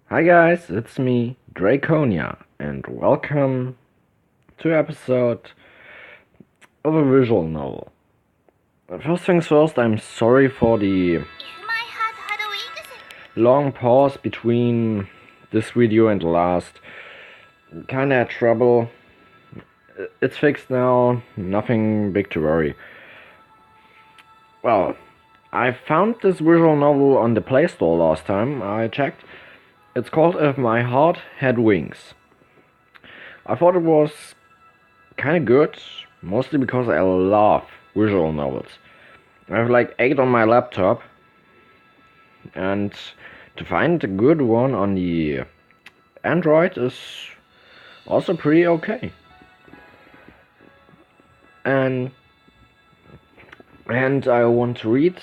Hi guys, it's me, Draconia, and welcome to episode of a visual novel. First things first, I'm sorry for the long pause between this video and the last. Kinda had trouble. It's fixed now, nothing big to worry. Well, I found this visual novel on the Play Store last time I checked. It's called If My Heart Had Wings. I thought it was kinda good, mostly because I love visual novels. I have like 8 on my laptop, and to find a good one on the Android is also pretty okay. And I want to read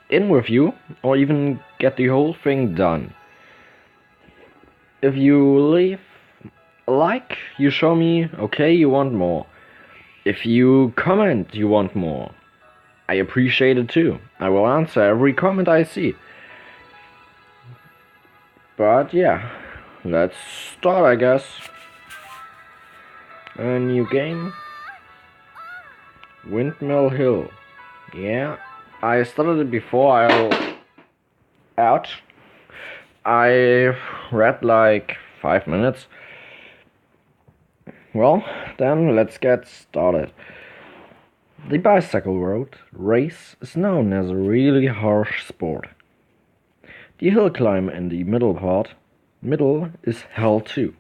in with you, or even get the whole thing done. If you leave a like, you show me, okay, you want more. If you comment you want more, I appreciate it too. I will answer every comment I see. But yeah, let's start, I guess. A new game. Windmill Hill. Yeah, I started it before I out. I read like 5 minutes. Well, then let's get started. The bicycle road race is known as a really harsh sport. The hill climb in the middle is hell too.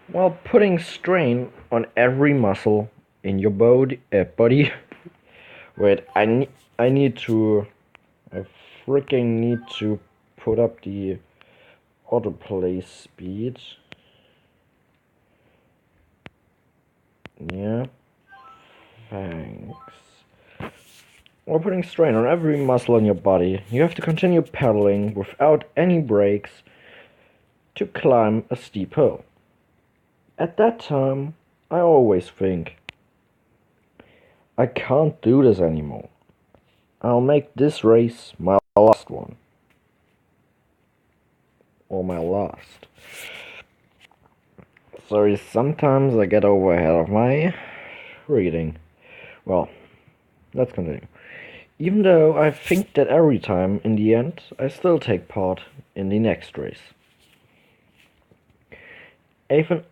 While putting strain on every muscle in your body. Wait, I need to, I freaking need to put up the autoplay speed. Yeah, thanks. While putting strain on every muscle in your body, you have to continue pedaling without any brakes to climb a steep hill. At that time, I always think, I can't do this anymore. I'll make this race my last one. Or my last. Sorry, sometimes I get over ahead of my reading. Well, let's continue. Even though I think that every time, in the end, I still take part in the next race. I've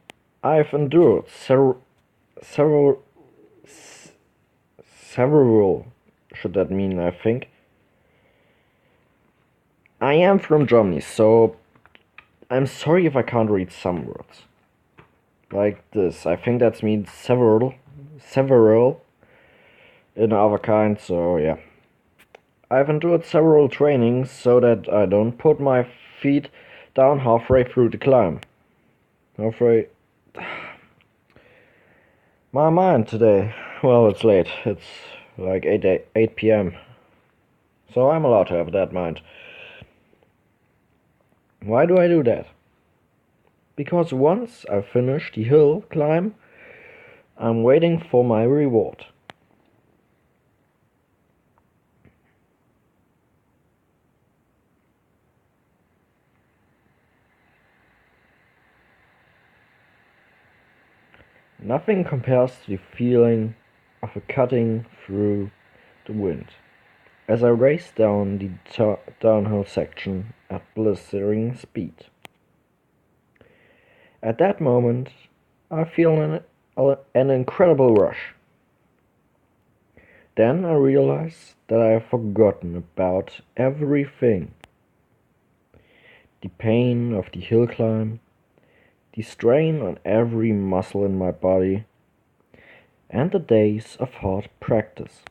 endured several, should that mean, I think. I am from Germany, so I'm sorry if I can't read some words. Like this, I think that means several in other kind, so yeah. I've endured several trainings so that I don't put my feet down halfway through the climb. Halfway. My mind today. Well, it's late. It's like 8 p.m. So I'm allowed to have that mind. Why do I do that? Because once I finish the hill climb, I'm waiting for my reward. Nothing compares to the feeling of a cutting through the wind as I race down the downhill section at blistering speed. At that moment, I feel an incredible rush. Then I realize that I have forgotten about everything. The pain of the hill climb, the strain on every muscle in my body, and the days of hard practice.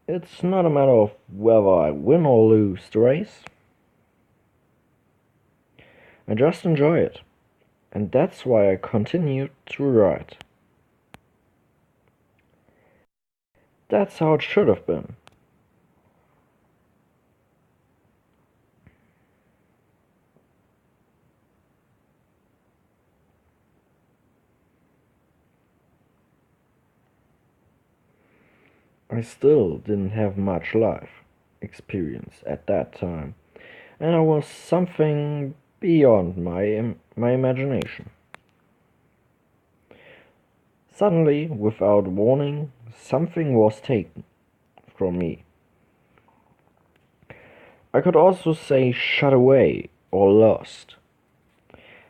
It's not a matter of whether I win or lose the race. I just enjoy it, and that's why I continue to write. That's how it should have been. I still didn't have much life. experience at that time, and I was something beyond my imagination. Suddenly, without warning, something was taken from me. I could also say shut away or lost.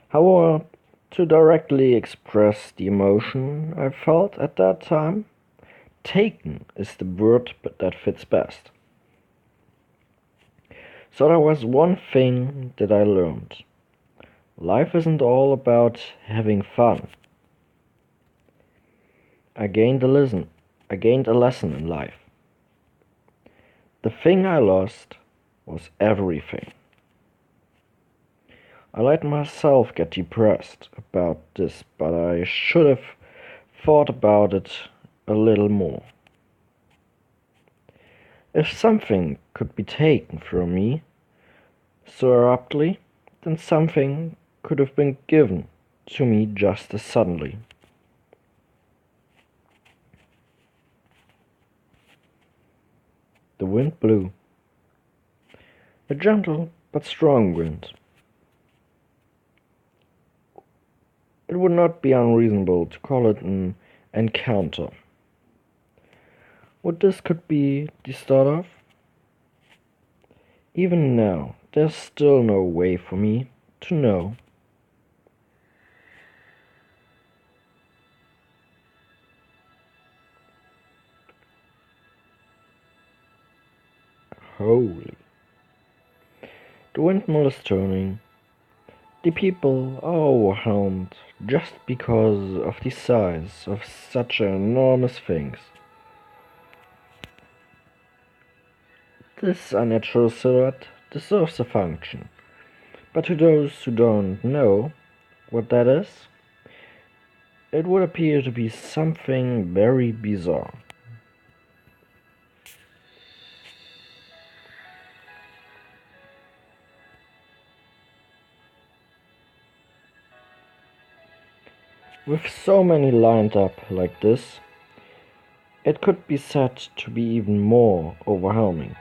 However, to directly express the emotion I felt at that time, taken is the word that fits best. So there was one thing that I learned. Life isn't all about having fun. I gained a lesson. I gained a lesson in life. The thing I lost was everything. I let myself get depressed about this, but I should have thought about it a little more. If something could be taken from me so abruptly, then something could have been given to me just as suddenly. The wind blew. A gentle but strong wind. It would not be unreasonable to call it an encounter. What this could be the start of? Even now, there's still no way for me to know. Holy. The windmill is turning. The people are overwhelmed just because of the size of such enormous things. This unnatural silhouette deserves a function, but to those who don't know what that is, it would appear to be something very bizarre. With so many lined up like this, it could be said to be even more overwhelming.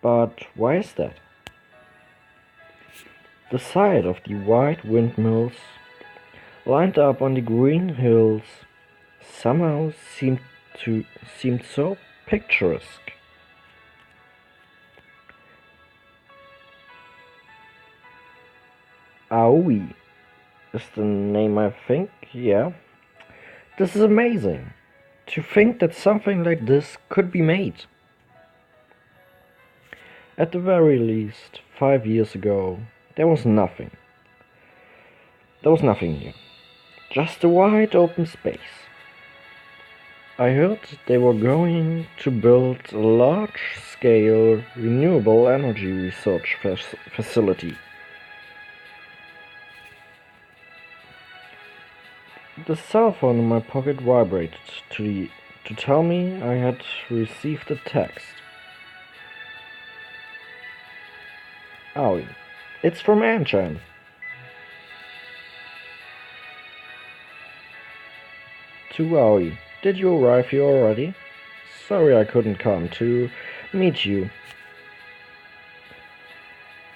But why is that? The sight of the white windmills lined up on the green hills somehow seemed so picturesque. Aoi is the name, I think, yeah. This is amazing. To think that something like this could be made. At the very least, 5 years ago, there was nothing. There was nothing here. Just a wide open space. I heard they were going to build a large-scale renewable energy research facility. The cell phone in my pocket vibrated to tell me I had received a text. Aoi, it's from Anchan. To Aoi, did you arrive here already? Sorry I couldn't come to meet you.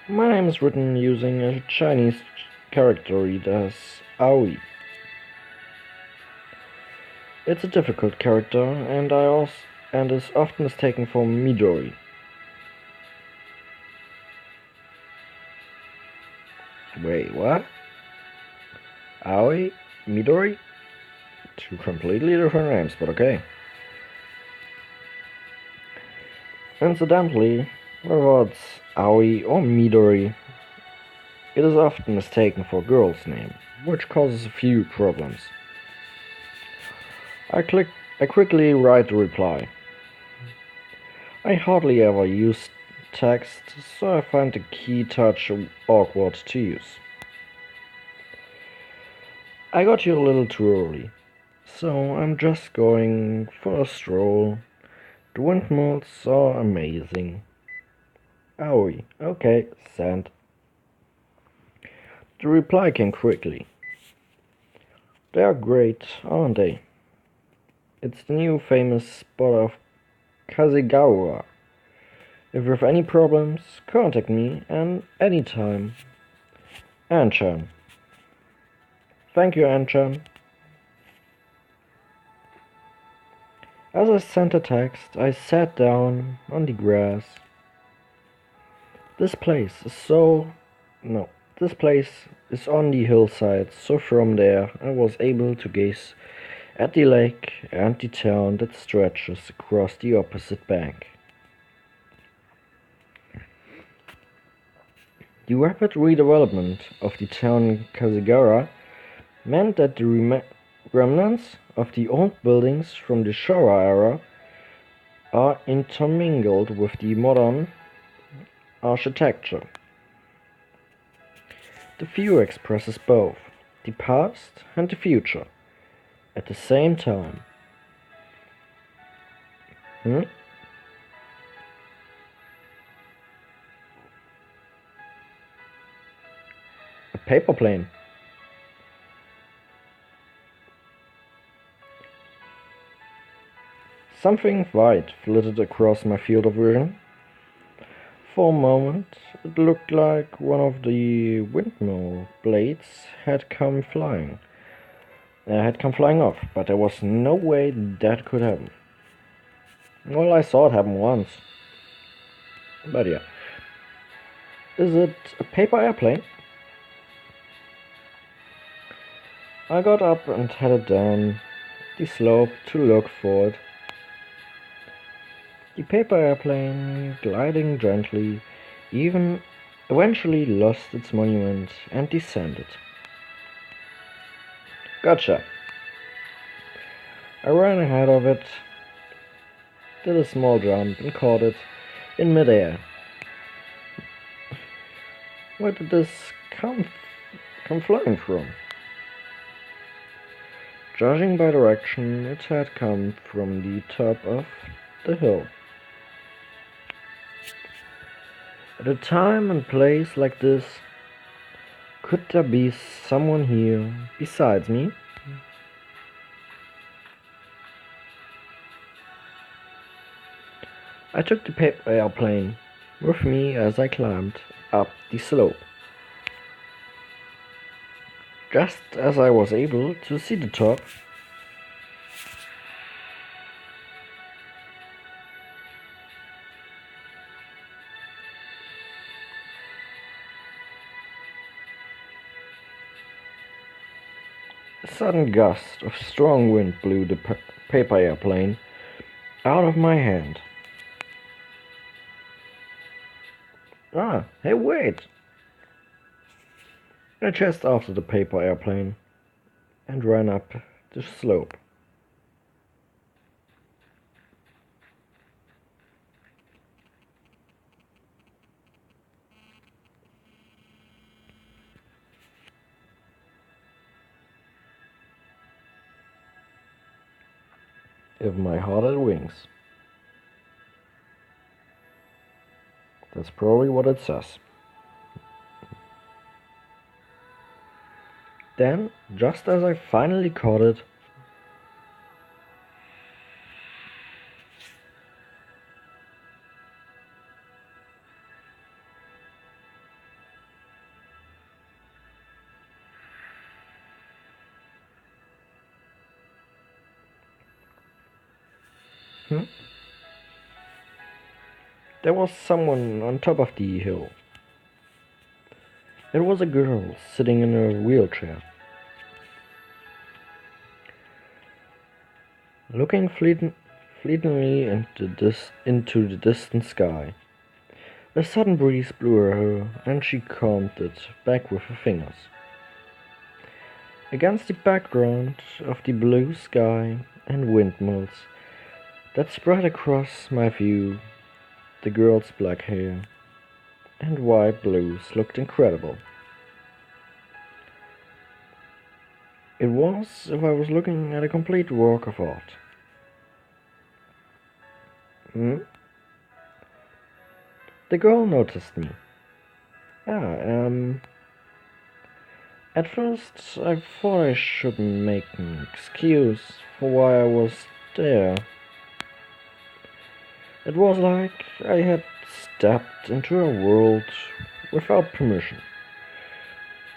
My name is written using a Chinese character read as Aoi. It's a difficult character, and is often mistaken for Midori. Wait, what? Aoi? Midori? Two completely different names, but okay. Incidentally, whether it's Aoi or Midori, it is often mistaken for a girl's name, which causes a few problems. I quickly write a reply. I hardly ever use text, so I find the key touch awkward to use. I got here a little too early, so I'm just going for a stroll. The windmills are amazing. Aoi, okay, send. The reply came quickly. They are great, aren't they? It's the new famous spot Kazigawa. If you have any problems, contact me and anytime. Anchan. Thank you, Anchan. As I sent a text, I sat down on the grass. This place is on the hillside, so from there I was able to gaze at the lake and the town that stretches across the opposite bank. The rapid redevelopment of the town Kazigara meant that the remnants of the old buildings from the Showa era are intermingled with the modern architecture. The view expresses both the past and the future at the same time. A paper plane. Something white flitted across my field of vision. For a moment, it looked like one of the windmill blades had come flying off, but there was no way that could happen. Well, I saw it happen once. But yeah. Is it a paper airplane? I got up and headed down the slope to look for it. The paper airplane, gliding gently, eventually lost its monument and descended. Gotcha. I ran ahead of it, did a small jump and caught it in midair. Where did this come flying from? Judging by direction, it had come from the top of the hill. At a time and place like this, could there be someone here besides me? I took the paper airplane with me as I climbed up the slope. Just as I was able to see the top, a sudden gust of strong wind blew the paper airplane out of my hand. Hey, wait! I chased after the paper airplane and ran up the slope. If my heart had wings. That's probably what it says. Then, just as I finally caught it, there was someone on top of the hill. It was a girl sitting in a wheelchair. Looking fleetingly into the distant sky. A sudden breeze blew her hair, and she combed it back with her fingers. Against the background of the blue sky and windmills that spread across my view, the girl's black hair and white blues looked incredible. It was as if I was looking at a complete work of art. The girl noticed me. At first I thought I should make an excuse for why I was there. It was like I had stepped into a world without permission,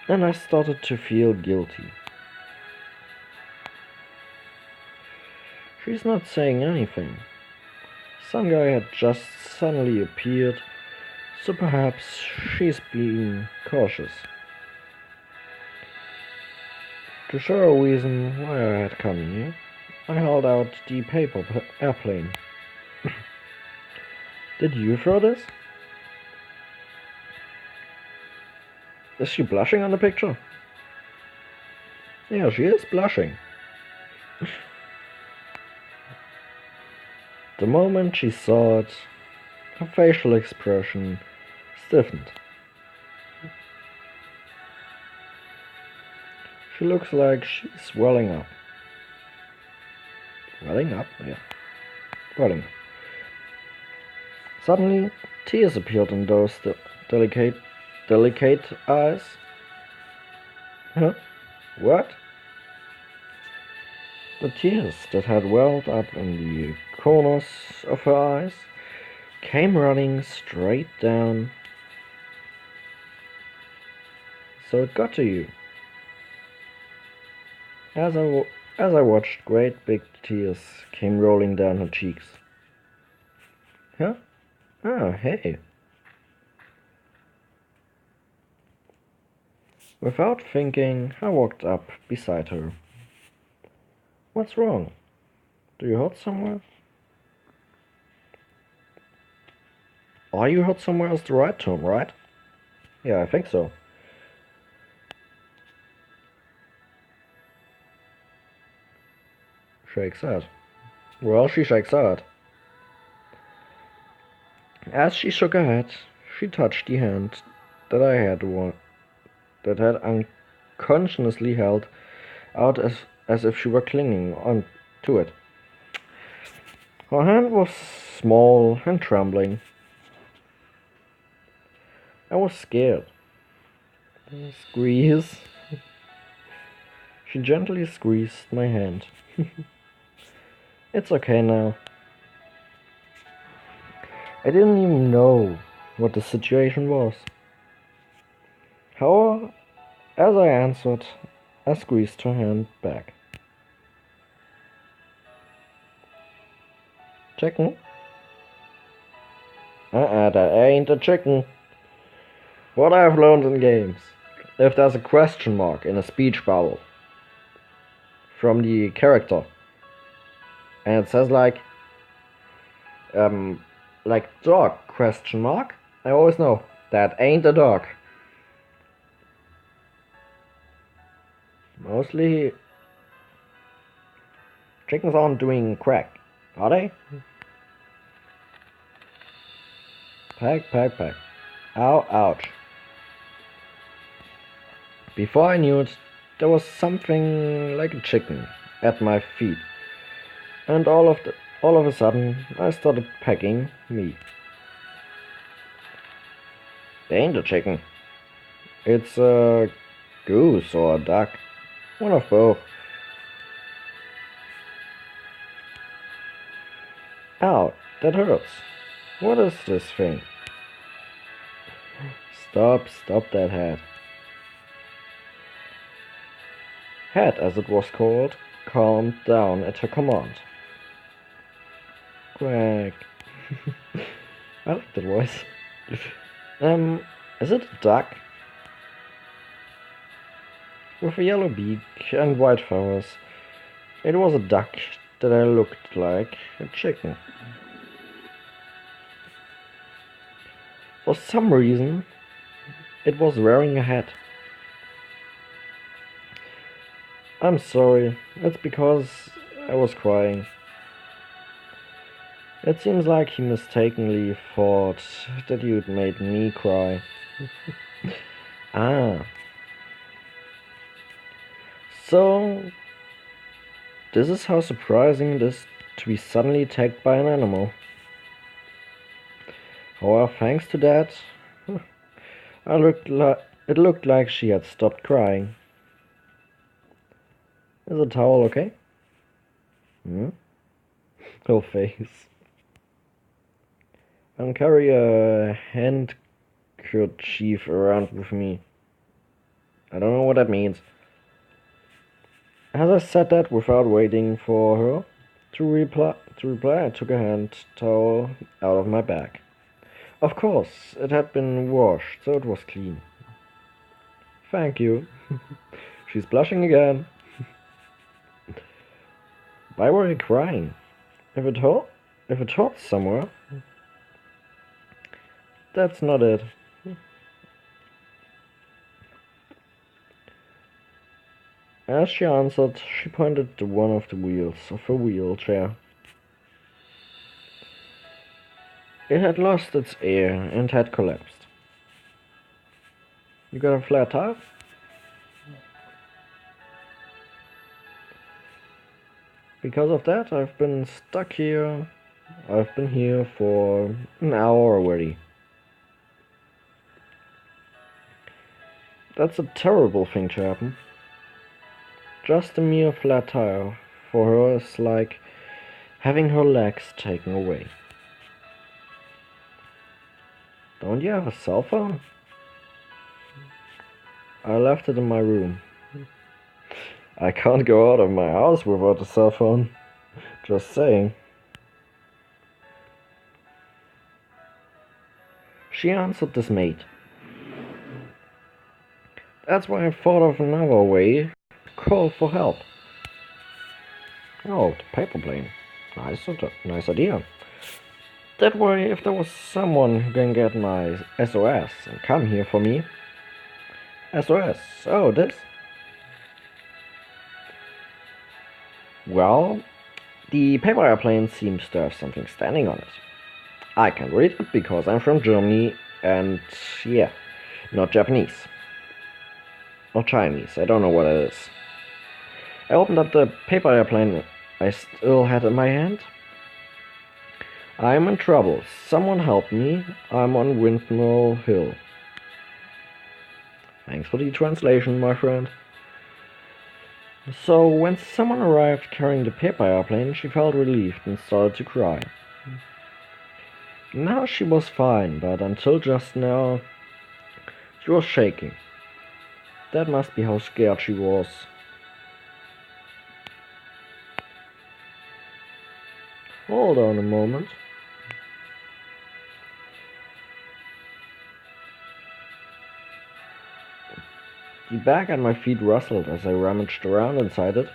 and I started to feel guilty. She's not saying anything. Some guy had just suddenly appeared, so perhaps she's being cautious. To show a reason why I had come here, I held out the paper airplane. Did you throw this? Is she blushing on the picture? Yeah, she is blushing. The moment she saw it, her facial expression stiffened. She looks like she's swelling up. Welling up? Yeah. Welling up. Suddenly, tears appeared in those delicate eyes. Huh? What? The tears that had welled up in the corners of her eyes came running straight down. So it got to you. As I watched, great big tears came rolling down her cheeks. Huh? Ah, hey. Without thinking, I walked up beside her. What's wrong? Do you hurt somewhere? Are you hurt somewhere is the right term, right? Yeah, I think so. Shakes head. Well, she shakes her head. As she shook her head, she touched the hand that I had unconsciously held out as if she were clinging on to it. Her hand was small and trembling. I was scared. Squeeze. She gently squeezed my hand. It's okay now. I didn't even know what the situation was. However, as I answered, I squeezed her hand back. Chicken? That ain't a chicken. What I've learned in games, if there's a question mark in a speech bubble from the character, and it says like dog question mark, I always know that ain't a dog. Mostly chickens aren't doing crack, are they? Peck. Ow, ouch. Before I knew it, there was something like a chicken at my feet, and all of a sudden I started pecking me. It ain't a chicken. It's a goose or a duck. One of both. Ow, that hurts. What is this thing? Stop that head. Head, as it was called, calmed down at her command. Quack. I like that voice. Is it a duck? With a yellow beak and white feathers. It was a duck that I looked like a chicken. For some reason, it was wearing a hat. I'm sorry, it's because I was crying. It seems like he mistakenly thought that you'd made me cry. Ah. So, this is how surprising it is to be suddenly attacked by an animal. However, thanks to that, it looked like she had stopped crying. Is the towel okay? Her face. and carry a handkerchief around with me. I don't know what that means. As I said that without waiting for her to reply, I took a hand towel out of my bag. Of course, it had been washed, so it was clean. Thank you. She's blushing again. Why were you crying? If it hurts somewhere, that's not it. As she answered, she pointed to one of the wheels of her wheelchair. It had lost its air and had collapsed. You got a flat tire? Because of that, I've been stuck here. I've been here for an hour already. That's a terrible thing to happen. Just a mere flat tire for her is like having her legs taken away. Don't you have a cell phone? I left it in my room. I can't go out of my house without a cell phone. Just saying. She answered dismayed. That's why I thought of another way to call for help. Oh, the paper plane. Nice idea. That way, if there was someone who can get my SOS and come here for me. SOS. Oh, this? Well, the paper airplane seems to have something standing on it. I can read it because I'm from Germany and, yeah, not Japanese. Or Chinese, I don't know what it is. I opened up the paper airplane I still had in my hand. I'm in trouble. Someone help me. I'm on Windmill Hill. Thanks for the translation, my friend. So, when someone arrived carrying the paper airplane, she felt relieved and started to cry. Now she was fine, but until just now, she was shaking. That must be how scared she was. Hold on a moment. The bag at my feet rustled as I rummaged around inside it.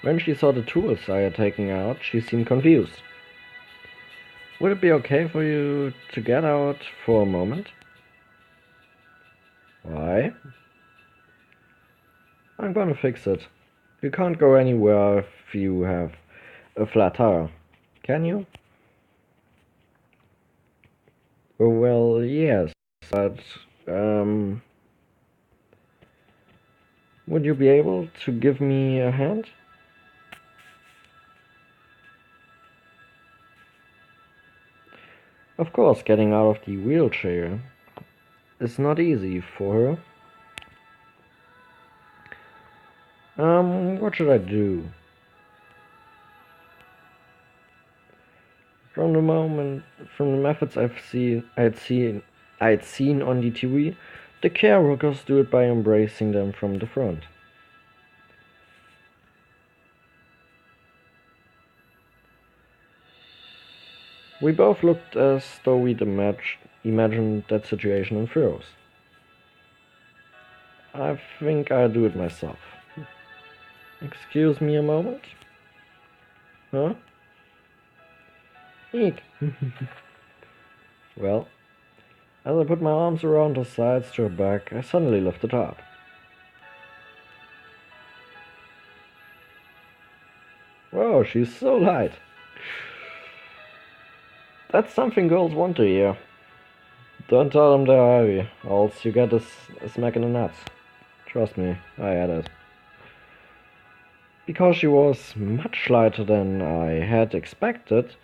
When she saw the tools I had taken out, she seemed confused. Would it be okay for you to get out for a moment? Why? I'm gonna fix it. You can't go anywhere if you have a flat tire, can you? Oh, well, yes, but, would you be able to give me a hand? Of course, getting out of the wheelchair is not easy for her. What should I do? From the methods I'd seen on the TV, the care workers do it by embracing them from the front. We both looked as though we'd imagined that situation in furrows. I think I'll do it myself. Excuse me a moment? Huh? Eek. Well, as I put my arms around her sides to her back, I suddenly lifted up. Whoa, she's so light. That's something girls want to hear. Don't tell them they're heavy, or else you get a smack in the nuts. Trust me, I had it. Because she was much lighter than I had expected,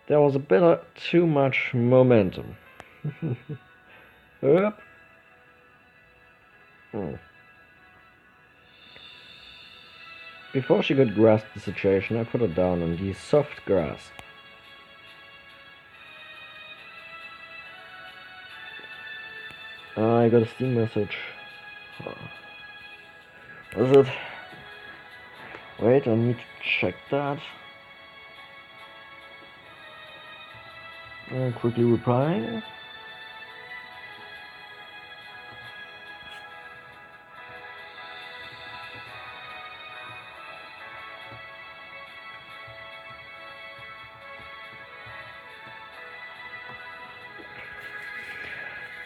there was a bit too much momentum. Yep. Before she could grasp the situation, I put her down on the soft grass. I got a Steam message. Was it? Wait, I need to check that. Quickly replying.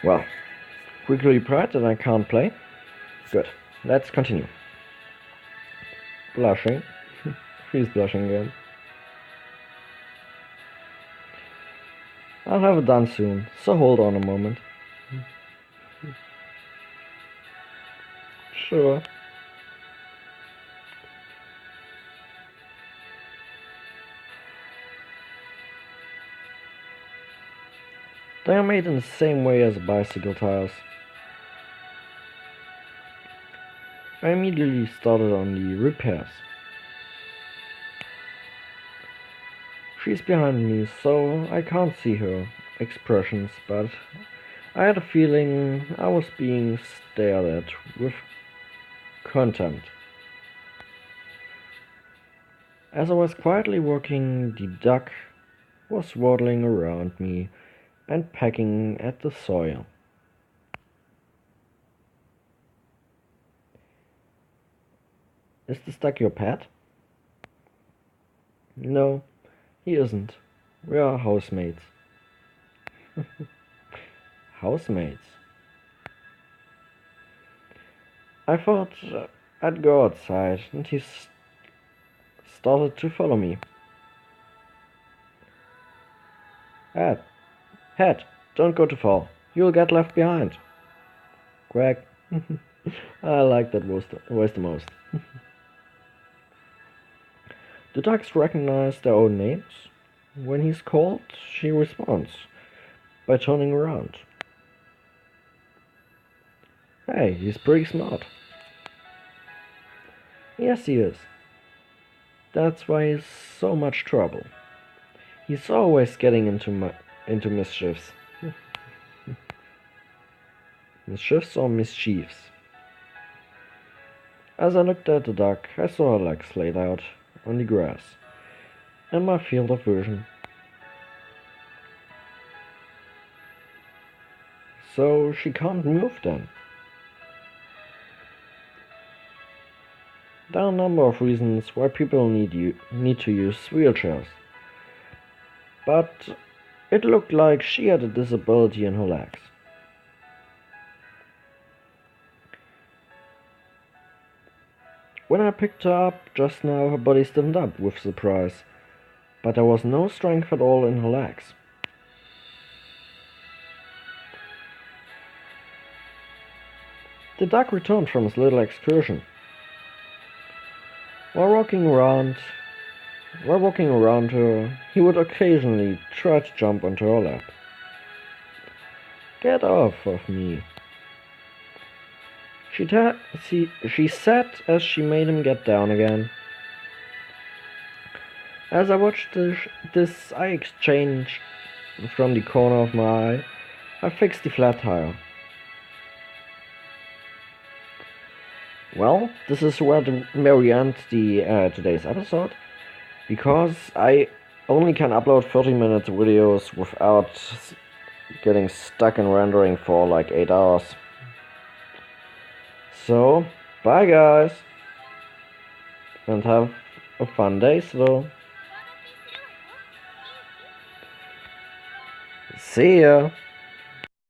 Well, quickly replied that I can't play. Good. Let's continue. Blushing. She's blushing again. I'll have it done soon, so hold on a moment. Sure. They are made in the same way as bicycle tires. I immediately started on the repairs. She's behind me, so I can't see her expressions, but I had a feeling I was being stared at with contempt. As I was quietly working, the duck was waddling around me and pecking at the soil. Is this duck your pet? No, he isn't. We are housemates. Housemates? I thought I'd go outside, and he started to follow me. Head, don't go too far. You'll get left behind. Quack. I like that voice the most. Do ducks recognize their own names? When he's called, she responds by turning around. Hey, he's pretty smart. Yes, he is. That's why he's so much trouble. He's always getting into mischiefs. Mischiefs or mischiefs? As I looked at the duck, I saw her legs laid out on the grass in my field of vision. So she can't move then. There are a number of reasons why people need to use wheelchairs. But it looked like she had a disability in her legs. When I picked her up just now, her body stiffened up with surprise, but there was no strength at all in her legs. The duck returned from his little excursion. While walking around her, he would occasionally try to jump onto her lap. Get off of me. She said as she made him get down again. As I watched this eye exchange from the corner of my eye, I fixed the flat tire. Well, this is where we end today's episode, because I only can upload 30-minute videos without getting stuck in rendering for like 8 hours. So, bye guys, and have a fun day still. See ya!